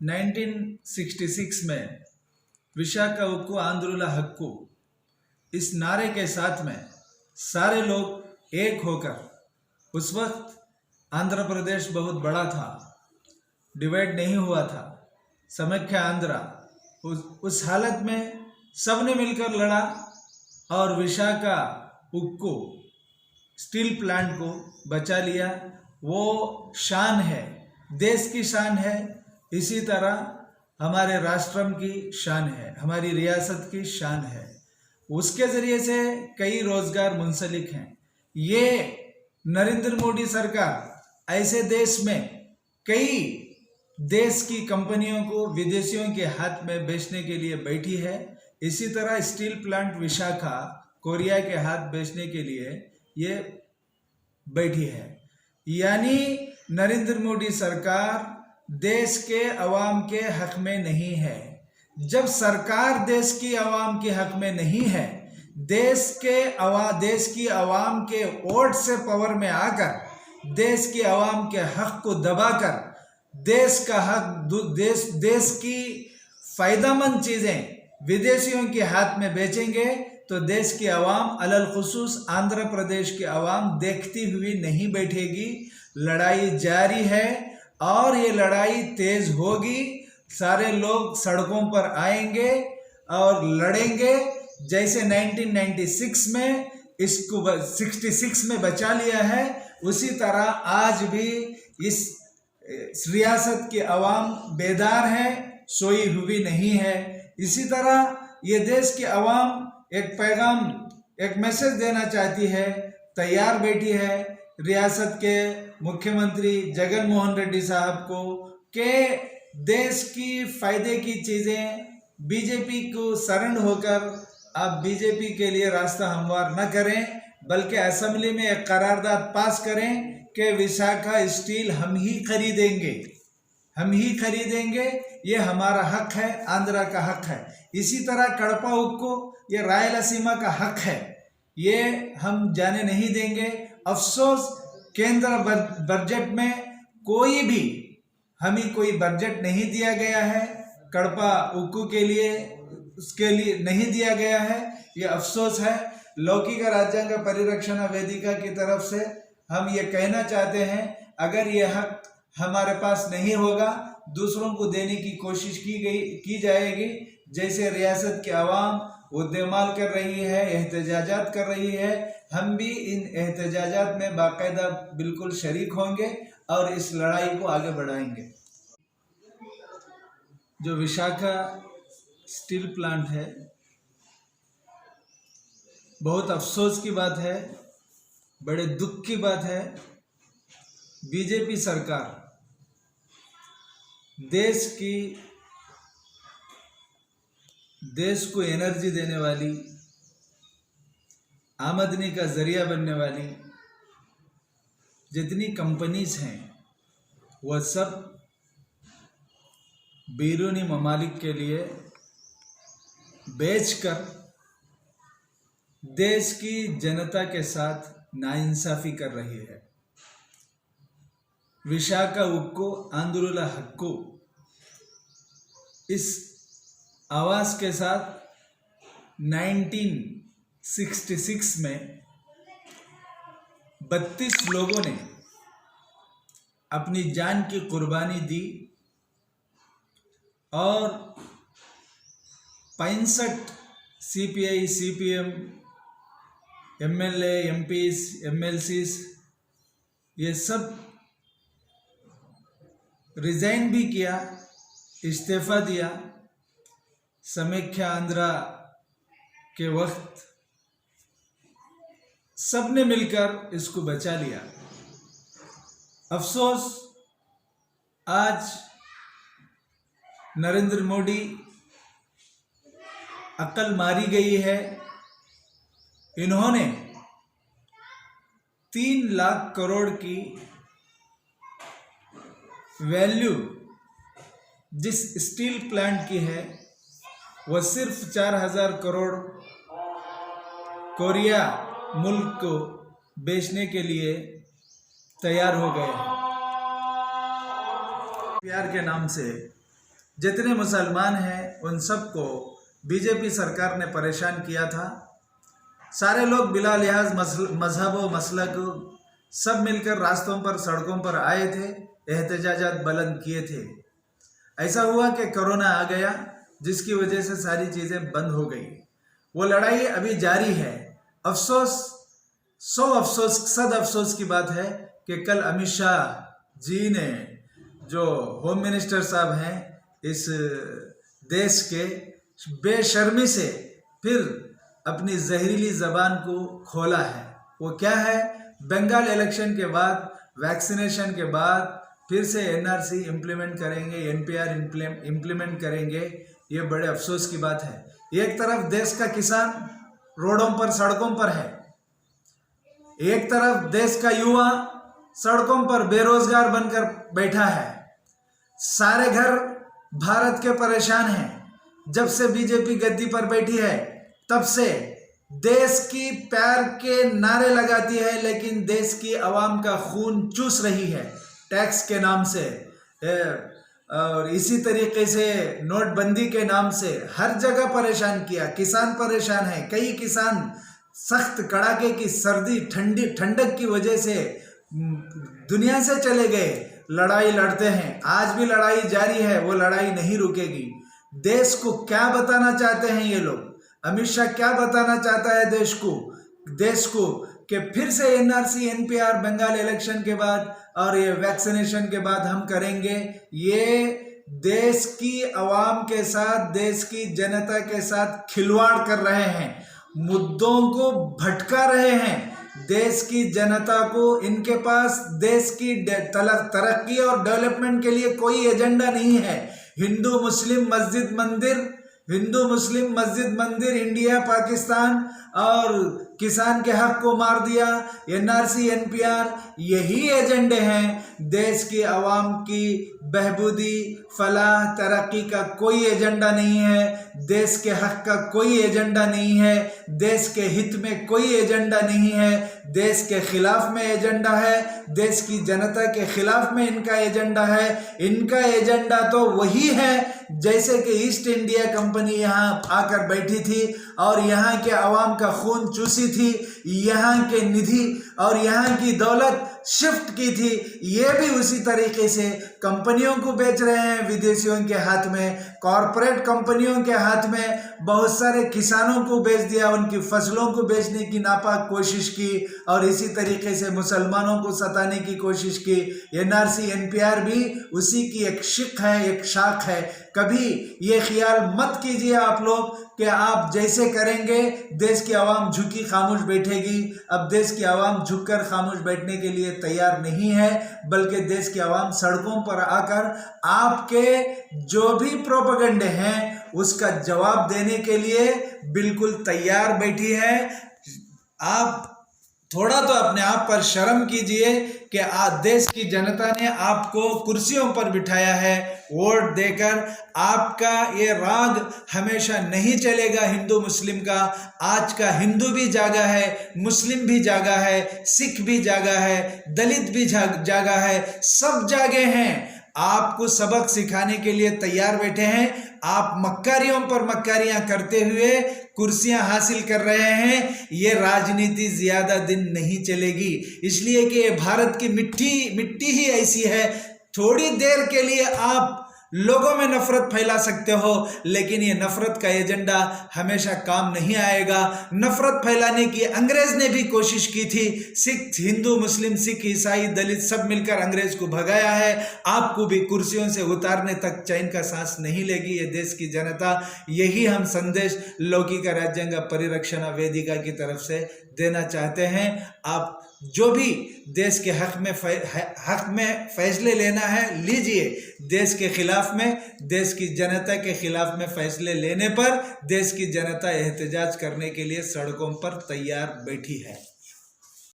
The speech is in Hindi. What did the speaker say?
1966 में विशाखा उक्कु आंध्रुला हक्कु इस नारे के साथ में सारे लोग एक होकर, उस वक्त आंध्र प्रदेश बहुत बड़ा था, डिवाइड नहीं हुआ था, समेख्या आंध्रा, उस हालत में सबने मिलकर लड़ा और विशाखा उक्कु स्टील प्लांट को बचा लिया। वो शान है, देश की शान है, इसी तरह हमारे राष्ट्रम की शान है, हमारी रियासत की शान है। उसके ज़रिए से कई रोजगार मुंसलिक हैं। ये नरेंद्र मोदी सरकार ऐसे देश में कई देश की कंपनियों को विदेशियों के हाथ में बेचने के लिए बैठी है। इसी तरह स्टील प्लांट विशाखा कोरिया के हाथ बेचने के लिए ये बैठी है। यानी नरेंद्र मोदी सरकार देश के अवाम के हक में नहीं है। जब सरकार देश की अवाम के हक में नहीं है, देश की अवाम के वोट से पावर में आकर देश की अवाम के हक को दबाकर देश का हक, देश की फायदेमंद चीजें विदेशियों के हाथ में बेचेंगे तो देश की अवाम, अलल खुसूस आंध्र प्रदेश की अवाम देखती हुई नहीं बैठेगी। लड़ाई जारी है और ये लड़ाई तेज होगी। सारे लोग सड़कों पर आएंगे और लड़ेंगे। जैसे 1996 में इसको 66 में बचा लिया है, उसी तरह आज भी इस रियासत की अवाम बेदार है, सोई हुई नहीं है। इसी तरह ये देश की अवाम एक पैगाम, एक मैसेज देना चाहती है, तैयार बैठी है रियासत के मुख्यमंत्री जगन मोहन रेड्डी साहब को कि देश की फायदे की चीज़ें बीजेपी को शरण होकर आप बीजेपी के लिए रास्ता हमवार न करें, बल्कि असेंबली में एक करारदाद पास करें कि विशाखा स्टील हम ही खरीदेंगे, ये हमारा हक है, आंध्रा का हक है। इसी तरह कड़पा उक्कु ये रायलसीमा का हक है, ये हम जाने नहीं देंगे। अफसोस केंद्र बजट में हमें कोई बजट नहीं दिया गया है, कड़पा उक्कु के लिए उसके लिए नहीं दिया गया है, ये अफसोस है। लौकिक राज्यांग परिरक्षण वेदिका की तरफ से हम ये कहना चाहते हैं, अगर ये हक हमारे पास नहीं होगा, दूसरों को देने की कोशिश की जाएगी। जैसे रियासत की आवाम उद्यमाल कर रही है, एहतजाजात कर रही है, हम भी इन एहतजाजात में बाकायदा बिल्कुल शरीक होंगे और इस लड़ाई को आगे बढ़ाएंगे। जो विशाखा स्टील प्लांट है, बहुत अफसोस की बात है, बड़े दुख की बात है। बीजेपी सरकार देश को एनर्जी देने वाली, आमदनी का जरिया बनने वाली जितनी कंपनीज हैं, वह सब बैरूनी ममालिक के लिए बेचकर देश की जनता के साथ नाइंसाफी कर रही है। विशाखा उक्कु आंध्रुला हक्कु इस आवाज के साथ 1966 में 32 लोगों ने अपनी जान की कुर्बानी दी और 65 सीपीआई, सीपीएम, एमएलए, एमपीस, एमएलसीस ये सब रिजाइन भी किया, इस्तीफा दिया। समेख्या आंध्रा के वक्त सबने मिलकर इसको बचा लिया। अफसोस आज नरेंद्र मोदी अक्ल मारी गई है। इन्होंने 3 लाख करोड़ की वैल्यू जिस स्टील प्लांट की है, वह सिर्फ 4000 करोड़ कोरिया मुल्क को बेचने के लिए तैयार हो गए हैं। प्यार के नाम से जितने मुसलमान हैं उन सबको बीजेपी सरकार ने परेशान किया था। सारे लोग बिला लिहाज मजहब व मसलक सब मिलकर रास्तों पर सड़कों पर आए थे, एहतजाजात बुलंद किए थे। ऐसा हुआ कि कोरोना आ गया, जिसकी वजह से सारी चीज़ें बंद हो गई। वो लड़ाई अभी जारी है। अफसोस, सद अफसोस की बात है कि कल अमित शाह जी ने, जो होम मिनिस्टर साहब हैं इस देश के, बेशर्मी से फिर अपनी जहरीली ज़बान को खोला है। वो क्या है? बंगाल इलेक्शन के बाद, वैक्सीनेशन के बाद फिर से एनआरसी इम्प्लीमेंट करेंगे, एनपीआर इम्प्लीमेंट करेंगे। ये बड़े अफसोस की बात है। एक तरफ देश का किसान रोडों पर, सड़कों पर है, एक तरफ देश का युवा सड़कों पर बेरोजगार बनकर बैठा है। सारे घर भारत के परेशान हैं। जब से बीजेपी गद्दी पर बैठी है तब से देश की प्यार के नारे लगाती है, लेकिन देश की आवाम का खून चूस रही है टैक्स के नाम से, और इसी तरीके से नोटबंदी के नाम से हर जगह परेशान किया। किसान परेशान है। कई किसान सख्त कड़ाके की सर्दी, ठंडक की वजह से दुनिया से चले गए। लड़ाई लड़ते हैं, आज भी लड़ाई जारी है, वो लड़ाई नहीं रुकेगी। देश को क्या बताना चाहते हैं ये लोग? अमित शाह क्या बताना चाहता है देश को कि फिर से एनआरसी, एनपीआर बंगाल इलेक्शन के बाद और ये वैक्सीनेशन के बाद हम करेंगे। ये देश की आवाम के साथ, देश की जनता के साथ खिलवाड़ कर रहे हैं, मुद्दों को भटका रहे हैं। देश की जनता को, इनके पास देश की तरक्की और डेवलपमेंट के लिए कोई एजेंडा नहीं है। हिंदू मुस्लिम मस्जिद मंदिर, इंडिया पाकिस्तान और किसान के हक को मार दिया, एनआरसी एनपीआर, यही एजेंडे हैं। देश की आवाम की बहबूदी, फलाह, तरक्की का कोई एजेंडा नहीं है। देश के हक का कोई एजेंडा नहीं है। देश के हित में कोई एजेंडा नहीं है। देश के खिलाफ में एजेंडा है। देश की जनता के खिलाफ में इनका एजेंडा है। इनका एजेंडा तो वही है जैसे कि ईस्ट इंडिया कंपनी यहाँ आकर बैठी थी और यहाँ के आवाम का खून चूसी थी, यहाँ के निधि और यहाँ की दौलत शिफ्ट की थी। ये भी उसी तरीके से कंपनियों को बेच रहे हैं, विदेशियों के हाथ में, कॉरपोरेट कंपनियों के हाथ में। बहुत सारे किसानों को बेच दिया, उनकी फसलों को बेचने की नापाक कोशिश की और इसी तरीके से मुसलमानों को सताने की कोशिश की। एनआरसी एनपीआर भी उसी की एक शिक है, एक शाख है। कभी ये ख्याल मत कीजिए आप लोग कि आप जैसे करेंगे देश की आवाम झुकी खामोश बैठेगी। अब देश की आवाम झुककर खामोश बैठने के लिए तैयार नहीं है, बल्कि देश की आवाम सड़कों पर आकर आपके जो भी प्रोपेगेंडे हैं उसका जवाब देने के लिए बिल्कुल तैयार बैठी है। आप थोड़ा तो अपने आप पर शर्म कीजिए कि देश की जनता ने आपको कुर्सियों पर बिठाया है वोट देकर। आपका ये राग हमेशा नहीं चलेगा हिंदू मुस्लिम का। आज का हिंदू भी जागा है, मुस्लिम भी जागा है, सिख भी जागा है, दलित भी जागा है, सब जागे हैं। आपको सबक सिखाने के लिए तैयार बैठे हैं। आप मक्कारियों पर मक्कारियां करते हुए कुर्सियां हासिल कर रहे हैं। ये राजनीति ज्यादा दिन नहीं चलेगी, इसलिए कि भारत की मिट्टी ही ऐसी है। थोड़ी देर के लिए आप लोगों में नफरत फैला सकते हो, लेकिन ये नफरत का एजेंडा हमेशा काम नहीं आएगा। नफरत फैलाने की अंग्रेज ने भी कोशिश की थी। सिख, हिंदू, मुस्लिम, सिख, ईसाई, दलित सब मिलकर अंग्रेज को भगाया है। आपको भी कुर्सियों से उतारने तक चैन का सांस नहीं लेगी ये देश की जनता। यही हम संदेश लौकिक राज्यांग परिरक्षण वेदिका की तरफ से देना चाहते हैं। आप जो भी देश के हक में फैसले लेना है लीजिए। देश के खिलाफ में, देश की जनता के खिलाफ में फैसले लेने पर देश की जनता एहतजाज करने के लिए सड़कों पर तैयार बैठी है।